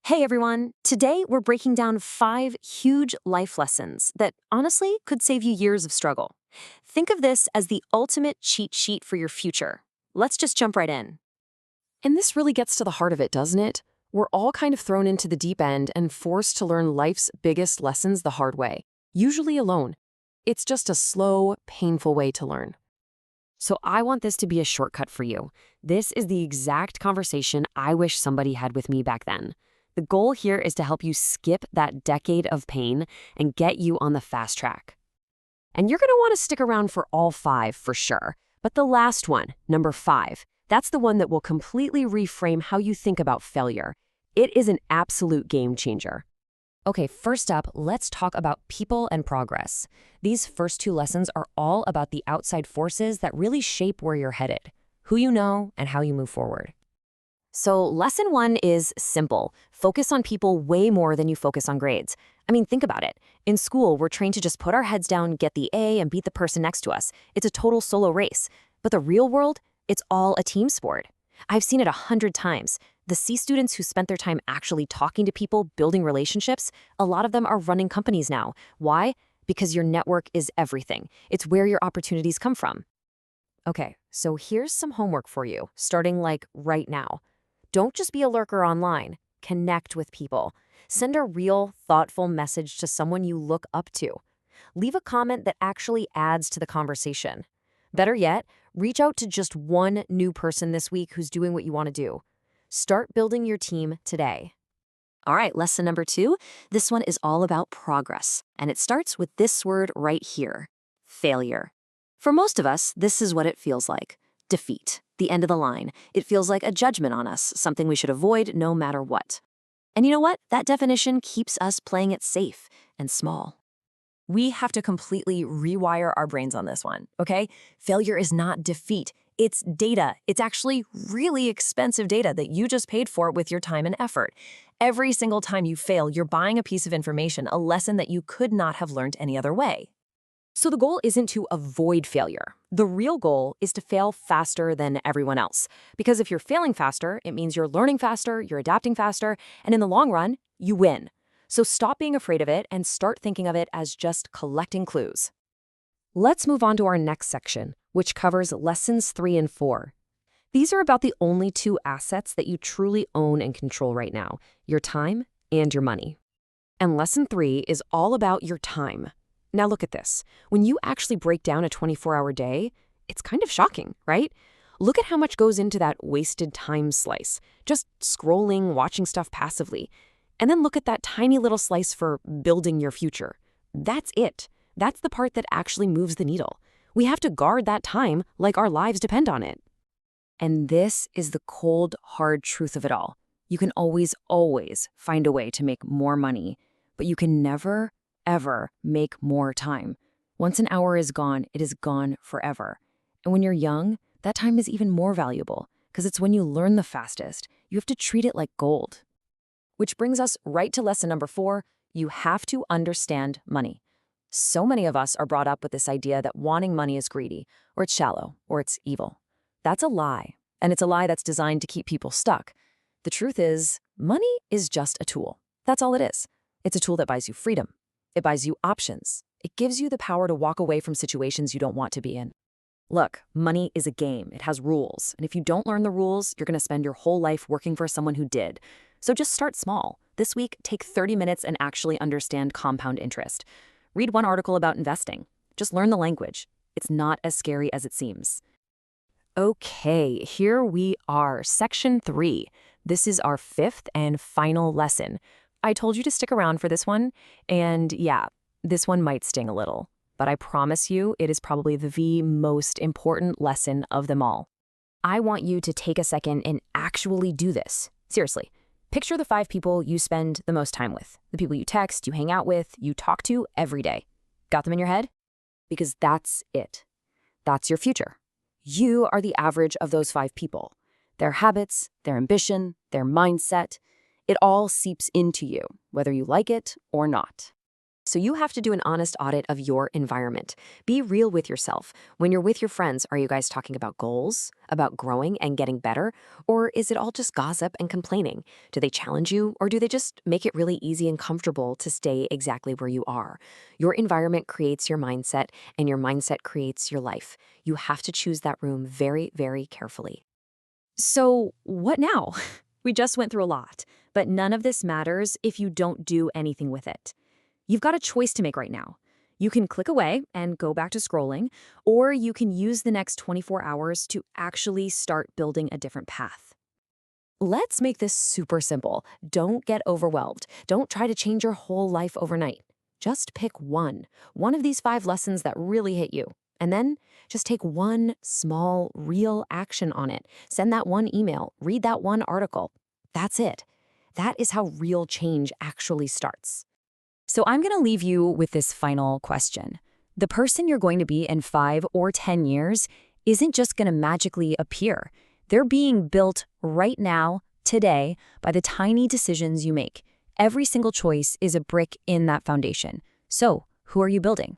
Hey everyone! Today we're breaking down 5 huge life lessons that honestly could save you years of struggle. Think of this as the ultimate cheat sheet for your future. Let's just jump right in. And this really gets to the heart of it, doesn't it? We're all kind of thrown into the deep end and forced to learn life's biggest lessons the hard way, usually alone. It's just a slow, painful way to learn. So I want this to be a shortcut for you. This is the exact conversation I wish somebody had with me back then. The goal here is to help you skip that decade of pain and get you on the fast track. And you're going to want to stick around for all 5 for sure. But the last one, number 5, that's the one that will completely reframe how you think about failure. It is an absolute game changer. Okay, first up, let's talk about people and progress. These first 2 lessons are all about the outside forces that really shape where you're headed, who you know, and how you move forward. So lesson 1 is simple. Focus on people way more than you focus on grades. I mean, think about it. In school, we're trained to just put our heads down, get the A, and beat the person next to us. It's a total solo race. But the real world, it's all a team sport. I've seen it 100 times. The C students who spent their time actually talking to people, building relationships, a lot of them are running companies now. Why? Because your network is everything. It's where your opportunities come from. Okay, so here's some homework for you, starting like right now. Don't just be a lurker online. Connect with people. Send a real, thoughtful message to someone you look up to. Leave a comment that actually adds to the conversation. Better yet, reach out to just one new person this week who's doing what you want to do. Start building your team today. All right, lesson number 2. This one is all about progress, and it starts with this word right here: failure. For most of us, this is what it feels like: defeat, the end of the line. It feels like a judgment on us, something we should avoid no matter what. And you know what? That definition keeps us playing it safe and small. We have to completely rewire our brains on this one, okay? Failure is not defeat. It's data. It's actually really expensive data that you just paid for with your time and effort. Every single time you fail, you're buying a piece of information, a lesson that you could not have learned any other way. So the goal isn't to avoid failure. The real goal is to fail faster than everyone else. Because if you're failing faster, it means you're learning faster, you're adapting faster, and in the long run, you win. So stop being afraid of it and start thinking of it as just collecting clues. Let's move on to our next section, which covers lessons 3 and 4. These are about the only 2 assets that you truly own and control right now: your time and your money. And lesson 3 is all about your time. Now look at this. When you actually break down a 24-hour day, it's kind of shocking, right? Look at how much goes into that wasted time slice, just scrolling, watching stuff passively. And then look at that tiny little slice for building your future. That's it. That's the part that actually moves the needle. We have to guard that time like our lives depend on it. And this is the cold, hard truth of it all. You can always find a way to make more money, but you can never, ever make more time. Once an hour is gone, it is gone forever. And when you're young, that time is even more valuable because it's when you learn the fastest. You have to treat it like gold. Which brings us right to lesson number 4. You have to understand money. So many of us are brought up with this idea that wanting money is greedy, or it's shallow, or it's evil. That's a lie, and it's a lie that's designed to keep people stuck. The truth is, money is just a tool. That's all it is. It's a tool that buys you freedom. It buys you options. It gives you the power to walk away from situations you don't want to be in. Look, money is a game. It has rules, and if you don't learn the rules, you're going to spend your whole life working for someone who did. So just start small. This week, take 30 minutes and actually understand compound interest. Read one article about investing. Just learn the language. It's not as scary as it seems. Okay, here we are, section 3. This is our 5th and final lesson. I told you to stick around for this one, and yeah, this one might sting a little, but I promise you it is probably the most important lesson of them all. I want you to take a second and actually do this. Seriously. Picture the 5 people you spend the most time with, the people you text, you hang out with, you talk to every day. Got them in your head? Because that's it. That's your future. You are the average of those 5 people. Their habits, their ambition, their mindset, it all seeps into you, whether you like it or not. So you have to do an honest audit of your environment. Be real with yourself. When you're with your friends, are you guys talking about goals, about growing and getting better? Or is it all just gossip and complaining? Do they challenge you, or do they just make it really easy and comfortable to stay exactly where you are? Your environment creates your mindset, and your mindset creates your life. You have to choose that room very, very carefully. So, what now? We just went through a lot, but none of this matters if you don't do anything with it. You've got a choice to make right now. You can click away and go back to scrolling, or you can use the next 24 hours to actually start building a different path. Let's make this super simple. Don't get overwhelmed. Don't try to change your whole life overnight. Just pick one of these 5 lessons that really hit you. And then just take one small, real action on it. Send that one email, read that one article. That's it. That is how real change actually starts. So I'm going to leave you with this final question. The person you're going to be in 5 or 10 years isn't just going to magically appear. They're being built right now, today, by the tiny decisions you make. Every single choice is a brick in that foundation. So, who are you building?